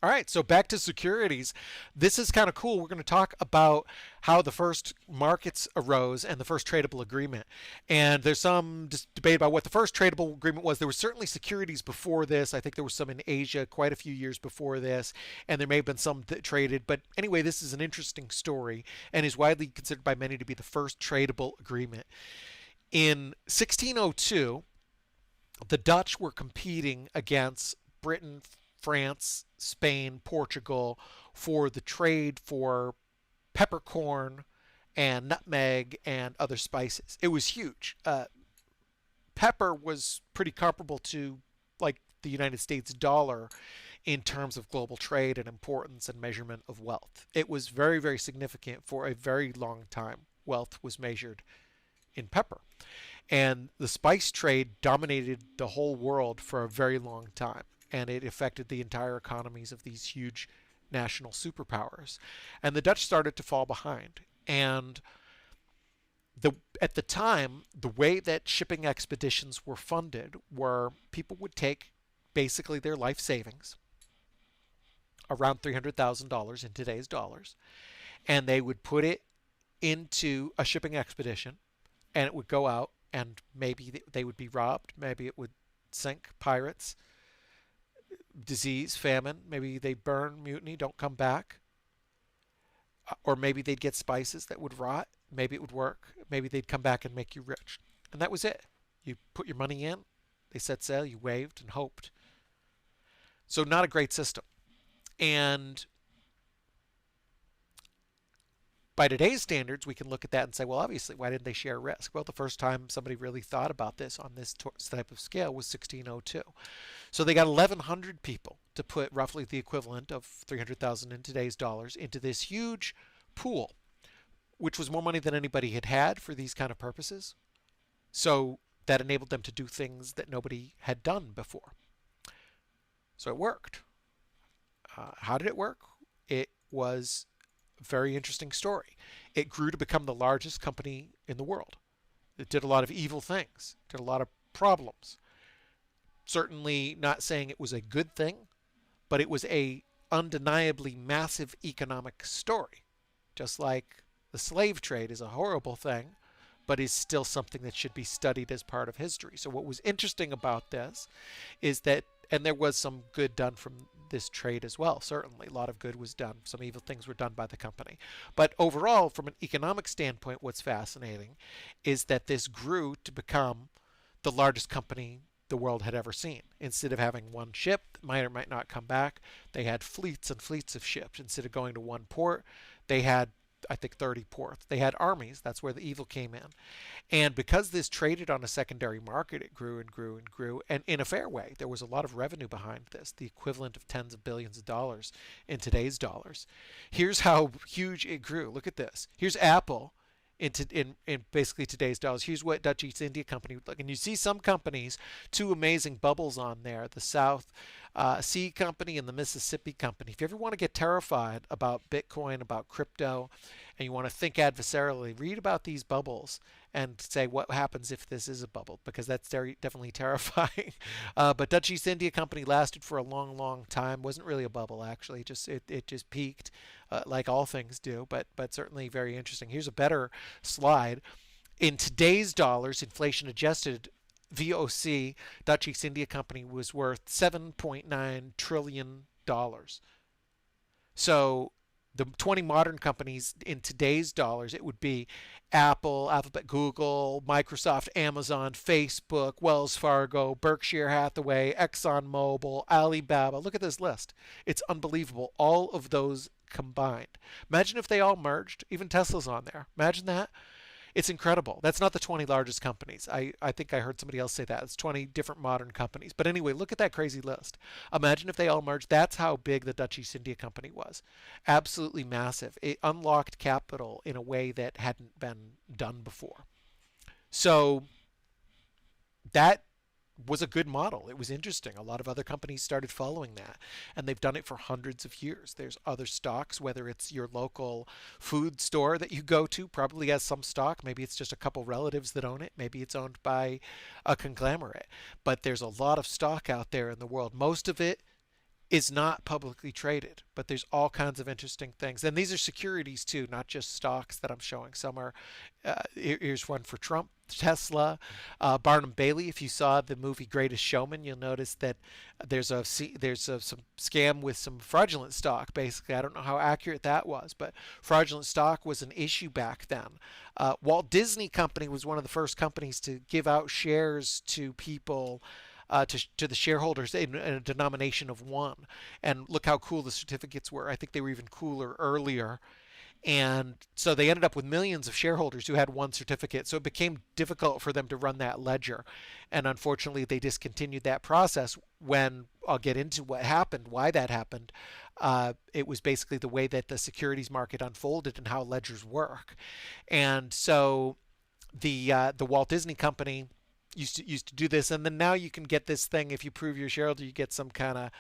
All right, so back to securities. This is kind of cool. We're going to talk about how the first markets arose and the first tradable agreement. And there's some debate about what the first tradable agreement was. There was certainly securities before this. I think there was some in Asia quite a few years before this, and there may have been some that traded. But anyway, this is an interesting story and is widely considered by many to be the first tradable agreement. In 1602, the Dutch were competing against Britain, France, Spain, Portugal for the trade for peppercorn and nutmeg and other spices. It was huge. Pepper was pretty comparable to like the United States dollar in terms of global trade and importance and measurement of wealth. It was very, very significant for a very long time. Wealth was measured in pepper. And the spice trade dominated the whole world for a very long time. And it affected the entire economies of these huge national superpowers. And the Dutch started to fall behind. And at the time, the way that shipping expeditions were funded were people would take basically their life savings, around $300,000 in today's dollars, and they would put it into a shipping expedition, and it would go out, and maybe they would be robbed, maybe it would sink, pirates, disease, famine, maybe they burn, mutiny, don't come back, or maybe they'd get spices that would rot, maybe it would work, maybe they'd come back and make you rich. And that was it. You put your money in, they set sail, you waved and hoped. So not a great system. And by today's standards, we can look at that and say, well, obviously, why didn't they share risk? Well, the first time somebody really thought about this on this type of scale was 1602. So they got 1,100 people to put roughly the equivalent of 300,000 in today's dollars into this huge pool, which was more money than anybody had had for these kind of purposes. So that enabled them to do things that nobody had done before. So it worked. How did it work? It was very interesting story. It grew to become the largest company in the world. It did a lot of evil things, did a lot of problems. Certainly not saying it was a good thing, but it was a undeniably massive economic story. Just like the slave trade is a horrible thing, but is still something that should be studied as part of history. So what was interesting about this is that, and there was some good done from this trade as well, certainly. A lot of good was done. Some evil things were done by the company. But overall, from an economic standpoint, what's fascinating is that this grew to become the largest company the world had ever seen. Instead of having one ship that might or might not come back, they had fleets and fleets of ships. Instead of going to one port, they had, I think, 30 ports. They had armies. That's where the evil came in. And because this traded on a secondary market, it grew and grew and grew. And in a fair way, there was a lot of revenue behind this, the equivalent of tens of billions of dollars in today's dollars. Here's how huge it grew. Look at this. Here's Apple in basically today's dollars. Here's what Dutch East India Company would look. And you see some companies, two amazing bubbles on there, the South Sea Company and the Mississippi Company. If you ever want to get terrified about Bitcoin, about crypto, and you want to think adversarially, read about these bubbles and say what happens if this is a bubble, because that's definitely terrifying. But Dutch East India Company lasted for a long, long time. Wasn't really a bubble, actually. It just peaked, like all things do, but certainly very interesting. Here's a better slide. In today's dollars, inflation adjusted, VOC, Dutch East India Company, was worth $7.9 trillion. So the 20 modern companies in today's dollars, it would be Apple, Alphabet, Google, Microsoft, Amazon, Facebook, Wells Fargo, Berkshire Hathaway, ExxonMobil, Alibaba. Look at this list. It's unbelievable. All of those combined. Imagine if they all merged. Even Tesla's on there. Imagine that. It's incredible. That's not the 20 largest companies. I think I heard somebody else say that. It's 20 different modern companies. But anyway, look at that crazy list. Imagine if they all merged. That's how big the Dutch East India Company was. Absolutely massive. It unlocked capital in a way that hadn't been done before. So that was a good model. It was interesting. A lot of other companies started following that, and they've done it for hundreds of years. There's other stocks, whether it's your local food store that you go to, probably has some stock. Maybe it's just a couple relatives that own it. Maybe it's owned by a conglomerate. But there's a lot of stock out there in the world. Most of it is not publicly traded, but there's all kinds of interesting things. And these are securities too, not just stocks that I'm showing. Some are, here's one for Trump, Tesla, Barnum Bailey. If you saw the movie Greatest Showman, you'll notice that there's some scam with some fraudulent stock. Basically, I don't know how accurate that was, but fraudulent stock was an issue back then. Walt Disney Company was one of the first companies to give out shares to people, to the shareholders in a denomination of one. And look how cool the certificates were. I think they were even cooler earlier. And so they ended up with millions of shareholders who had one certificate. So it became difficult for them to run that ledger. And unfortunately, they discontinued that process when I'll get into what happened, why that happened. It was basically the way that the securities market unfolded and how ledgers work. And so the Walt Disney Company used to do this, and then now you can get this thing. If you prove you're a shareholder, you get some kind of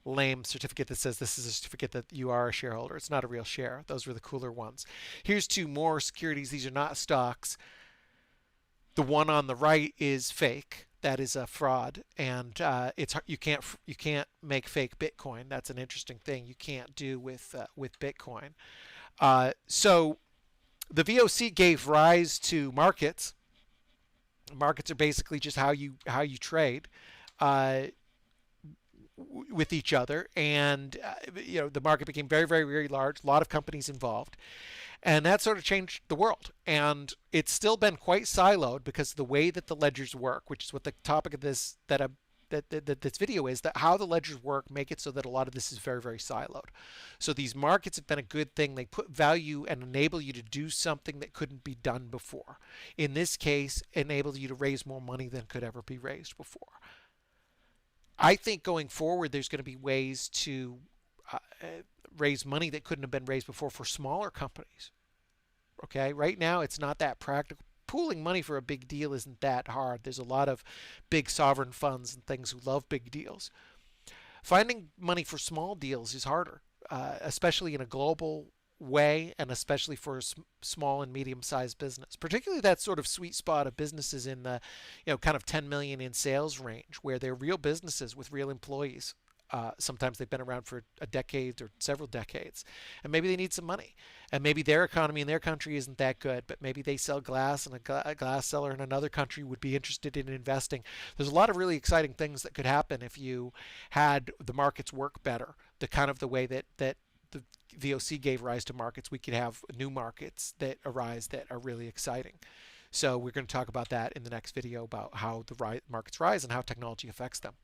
lame certificate that says this is a certificate that you are a shareholder. It's not a real share. Those were the cooler ones. Here's two more securities. These are not stocks. The one on the right is fake. That is a fraud, and it's you can't make fake Bitcoin. That's an interesting thing you can't do with Bitcoin. So the VOC gave rise to markets. Markets are basically just how you trade with each other, and the market became very, very, very large. A lot of companies involved, and that sort of changed the world. And it's still been quite siloed because of the way that the ledgers work, which is what the topic of this that this video is, that how the ledgers work make it so that a lot of this is very, very siloed. So these markets have been a good thing. They put value and enable you to do something that couldn't be done before. In this case, enable you to raise more money than could ever be raised before. I think going forward, there's going to be ways to uh, raise money that couldn't have been raised before for smaller companies. Okay, right now it's not that practical. Pooling money for a big deal isn't that hard. There's a lot of big sovereign funds and things who love big deals. Finding money for small deals is harder, especially in a global way, and especially for a small and medium-sized business. Particularly that sort of sweet spot of businesses in the, kind of 10 million in sales range, where they're real businesses with real employees. Sometimes they've been around for a decade or several decades, and maybe they need some money, and maybe their economy in their country isn't that good, but maybe they sell glass, and a glass seller in another country would be interested in investing. There's a lot of really exciting things that could happen if you had the markets work better, the kind of the way that the VOC gave rise to markets. We could have new markets that arise that are really exciting. So we're going to talk about that in the next video, about how the markets rise and how technology affects them.